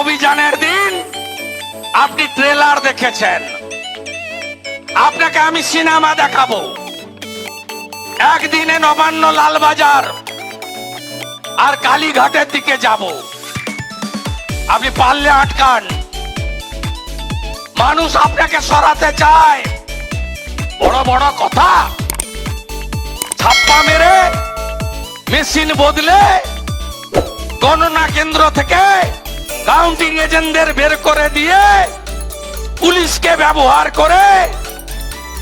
অভিযানের দিন আপনি ট্রেলার দেখেছেন, আপনাকে আমি সিনেমা দেখাবো। একদিনে নবান্ন, লালবাজার আর কালীঘাটের দিকে যাব, আপনি পারলে আটকান। মানুষ আপনাকে সরাতে চায়, বড় বড় কথা, ছাপ্পা মেরে মেশিন বদলে গণনা কেন্দ্র থেকে কাউন্টিং এজেন্টদের বের করে দিয়ে পুলিশকে ব্যবহার করে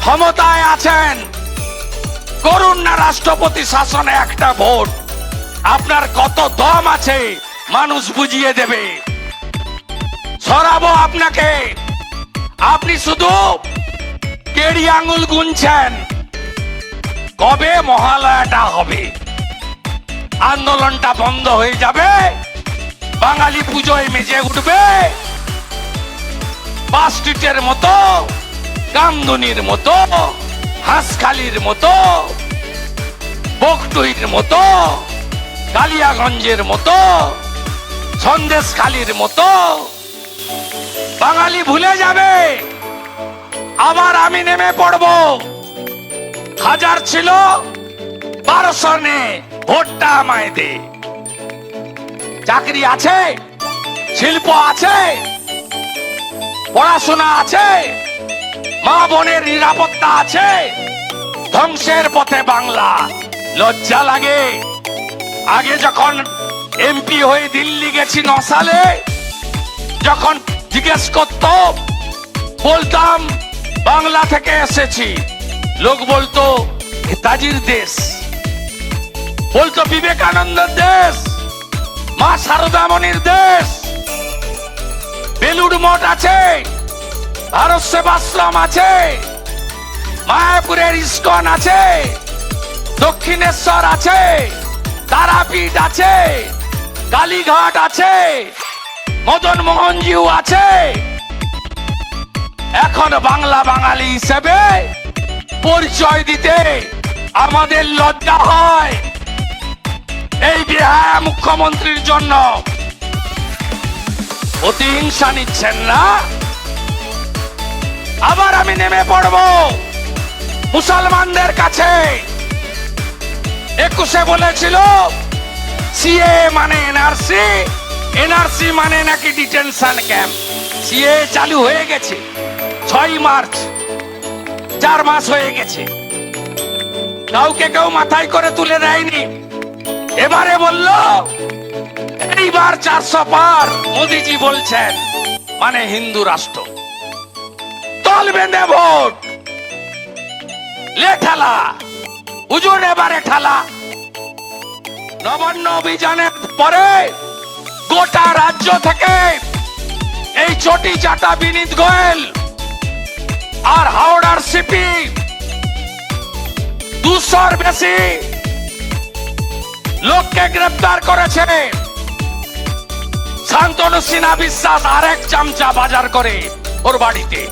ক্ষমতায় আছেন। করুন না রাষ্ট্রপতি শাসনে একটা ভোট, আপনার কত দম আছে মানুষ বুঝিয়ে দেবে। সরাবো আপনাকে, আপনি শুধু কেড়ি আঙুল গুনছেন। কবে মহালয়াটা হবে, আন্দোলনটা বন্ধ হয়ে যাবে, বাঙালি পুজোয় মেজে উঠবে, বাস স্ট্রিটের মতো, কামদুনির মতো, হাঁসখালির মতো, বকটুইর মতো, কালিয়াগঞ্জের মতো, সন্দেশখালির মতো বাঙালি ভুলে যাবে। আবার আমি নেমে পড়ব। 1000 ছিল, 1200 নে, ভোটটা আমায় দে। চাকরি আছে, শিল্প আছে, পড়াশোনা আছে, মা বোনের নিরাপত্তা আছে। ধ্বংসের পথে বাংলা, লজ্জা লাগে। আগে যখন এমপি হয়ে দিল্লি গেছি 9 সালে, যখন জিজ্ঞেস করত, বলতাম বাংলা থেকে এসেছি, লোক বলতো নেতাজির দেশ, বলতো বিবেকানন্দের দেশ, মা শারদামণির দেশ। বেলুড় মঠ আছে, ভারত সেবাশ্রম আছে, মায়াপুরের ইস্কন আছে, দক্ষিণেশ্বর আছে, তারাপীঠ আছে, কালীঘাট আছে, মদন মোহনজিউ আছে। এখন বাংলা বাঙালি হিসেবে পরিচয় দিতে আমাদের লজ্জা হয়। এই বেহায়া মুখ্যমন্ত্রীর জন্য প্রতিহিংসা নিচ্ছেন না? আবার আমি নেমে পড়ব মুসলমানদের কাছে। 21-এ বলেছিল সিএ মানে এনআরসি, এনআরসি মানে নাকি ডিটেনশন ক্যাম্প। সিএ চালু হয়ে গেছে 6 মার্চ, 4 মাস হয়ে গেছে, কাউকে কেউ মাথায় করে তুলে দেয়নি। এবারে বলল এইবার 400 পার, মোদিজি বলছেন, মানে হিন্দু রাষ্ট্র। দল বেঁধে ভোট, লে ঠেলা, বুঝুন এবারে ঠেলা। নবান্ন অভিযানের পরে গোটা রাজ্য থেকে এই চটি চাটা বিনীত গোয়েল আর হাওড়ার সিপি 200-র বেশি লোককে গ্রেফতার করেছে। শান্তনু সিনহা বিশ্বাস আরেক চামচা বাজার করে ওর বাড়িতে।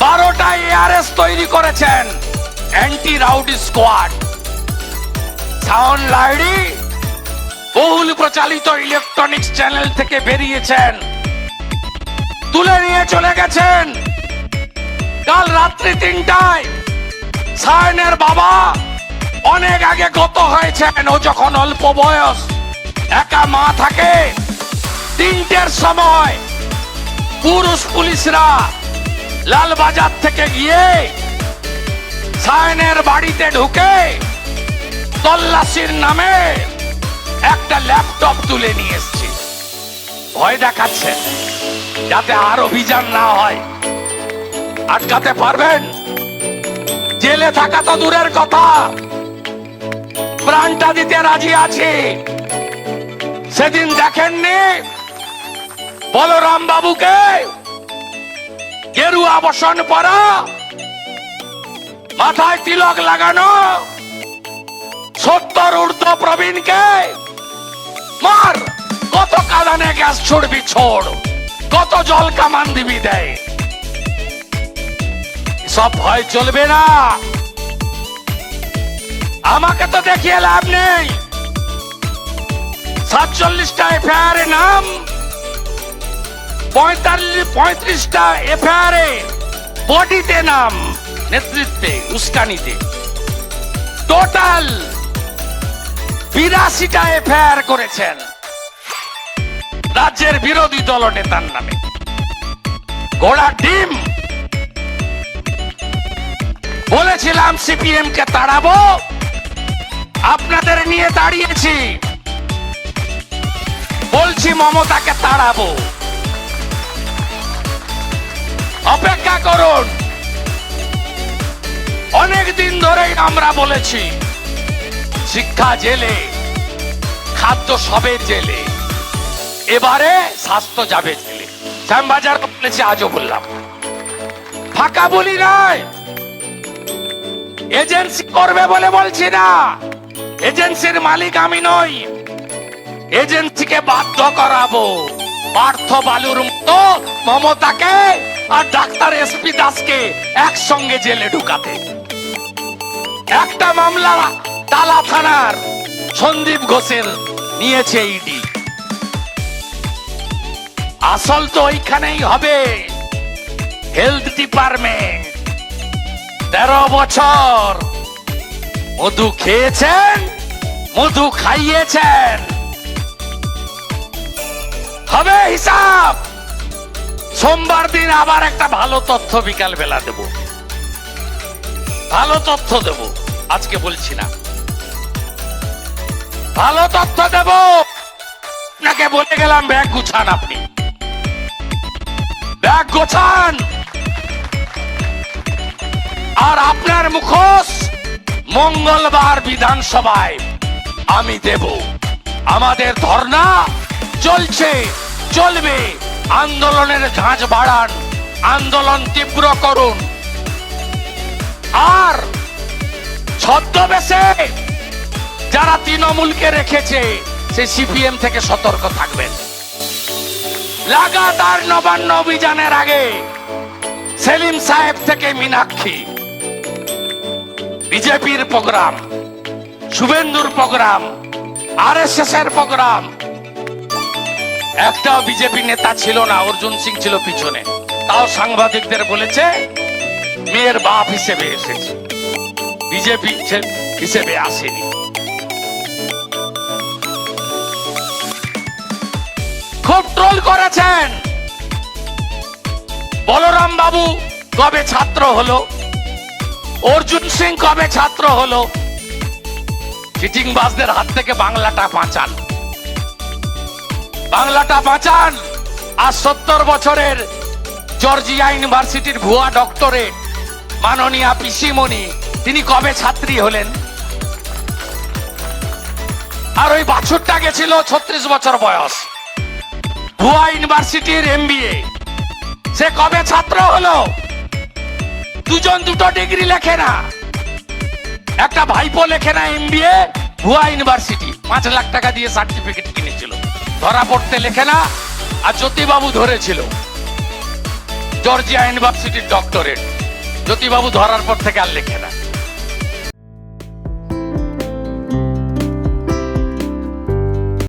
12টা এআরএস তৈরি করেছেন, অ্যান্টি রাউডি স্কোয়াড। সাউন্ড লাইডি বহুল প্রচালিত ইলেকট্রনিক্স চ্যানেল থেকে বেরিয়েছেন, তুলে নিয়ে চলে গেছেন। কাল রাত্রি 3টায় সায়নের বাবা অনেক আগে গত হয়েছেন। ও যখন অল্প বয়স, একা মা থাকে, 3টের সময় পুরুষ পুলিশরা লালবাজার থেকে গিয়ে সায়নের বাড়িতে ঢুকে তল্লাশির নামে একটা ল্যাপটপ তুলে নিয়ে এসছে। ভয় দেখাচ্ছে যাতে আর অভিযান না হয়। আটকাতে পারবেন? জেলে থাকা তো দূরের কথা, প্রাণটা দিতে রাজি আছি। সেদিন দেখেননি বলরাম বাবুকে, গেরুয়া বসন পরা, মাথায় তিলক লাগানো, 70 ঊর্ধ্ব প্রবীণকে মার। কত কাঁদানে গ্যাস ছুড়বি ছোড়, কত জল কামান দিবি দেয়। সব ভয় চলবে না। আমাকে তো দেখিয়ে লাভ নেই। 47টা এফআইআর এর নাম, 35টা এফআইআর এ বডিতে নাম, নেতৃত্বে উস্কানিতে। টোটাল 82টা এফআইআর করেছেন রাজ্যের বিরোধী দল নেতার নামে। ঘোড়ার ডিম। বলেছিলাম সিপিএম কে তাড়াবো, আপনাদের নিয়ে দাঁড়িয়েছি। বলছি মমতাকে তাড়াবো, অপেক্ষা করুন। অনেকদিন ধরেই আমরা বলেছি শিক্ষা জেলে, খাদ্য সবে জেলে, এবারে স্বাস্থ্য যাবে জেলে। শ্যামবাজার বলেছি, আজও বললাম। ফাঁকা বলি নয়, এজেন্সি করবে বলে বলছি না। এজেন্সির মালিক আমি নই, এজেন্সিকে বাধ্য করাবো পার্থ বালুর মতো মমতাকে আর ডাক্তার এসপি দাসকে একসঙ্গে জেলে ঢুকাতে। একটা মামলা টালা থানার সন্দীপ ঘোষের নিয়েছে ইডি। আসল তো ওইখানেই হবে, হেলথ ডিপার্টমেন্ট। 13 বছর মধু খেয়েছেন, মধু খাইয়েছেন, হবে হিসাব। সোমবার দিন আবার একটা ভালো তথ্য বিকাল বেলা দেব, ভালো তথ্য দেব, আজকে বলছি না। ভালো তথ্য দেব। আপনাকে বলে গেলাম ব্যাগ গুছান, আপনি ব্যাগ গোছান। আর আপনার মুখোশ মঙ্গলবার বিধানসভায় আমি দেব। আমাদের ধর্ণা চলছে, চলবে। আন্দোলনের ঝাঁজ বাড়ান, আন্দোলন তীব্র করুন। আর ছদ্মবেশে যারা তৃণমূলকে রেখেছে সে সিপিএম থেকে সতর্ক থাকবেন। লাগাতার নবান্ন অভিযানের আগে সেলিম সাহেব থেকে মীনাক্ষী, বিজেপির প্রোগ্রাম, শুভেন্দুর প্রোগ্রাম, আরএসএস এর প্রোগ্রাম। একটাও বিজেপি নেতা ছিল না, অর্জুন সিং ছিল পিছনে। তাও সাংবাদিকদের বলেছে মেয়ের বাপ হিসেবে এসেছে, বিজেপি হিসেবে আসেনি। খুব ট্রোল করেছেন। বলরাম বাবু কবে ছাত্র হলো, অর্জুন সিং কবে ছাত্র হলো। চিটিংবাজদের হাত থেকে বাংলাটা বাঁচান, বাংলাটা বাঁচান। আর 70 বছরের জর্জিয়া ইউনিভার্সিটির ভুয়া ডক্টরেট মাননীয়া পিসিমণি, তিনি কবে ছাত্রী হলেন। আর ওই বাছুরটা গেছিল 36 বছর বয়স, ভুয়া ইউনিভার্সিটির এমবিএ, সে কবে ছাত্র হলো। দুজন দুটো ডিগ্রি লেখে না, একটা ভাইপো লেখে না এমবিএ, ভুয়া ইউনিভার্সিটি 5 লাখ টাকা দিয়ে সার্টিফিকেট কিনেছিল, ধরা পড়তে লেখে না। আর জ্যোতিবাবু ধরেছিল, জর্জিয়া ইউনিভার্সিটির ডক্টরেট। জ্যোতিবাবু ধরার পর থেকে আর লেখে না।